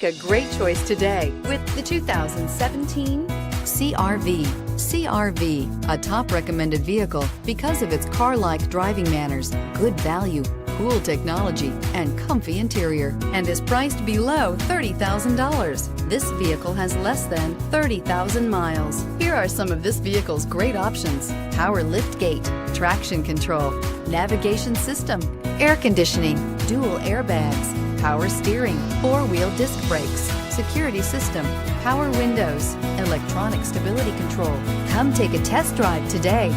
Make a great choice today with the 2017 CRV. CRV, a top recommended vehicle because of its car-like driving manners, good value, cool technology, and comfy interior, and is priced below $30,000. This vehicle has less than 30,000 miles. Here are some of this vehicle's great options: power liftgate, traction control, navigation system, air conditioning, dual airbags, power steering, four-wheel disc brakes, security system, power windows, electronic stability control. Come take a test drive today.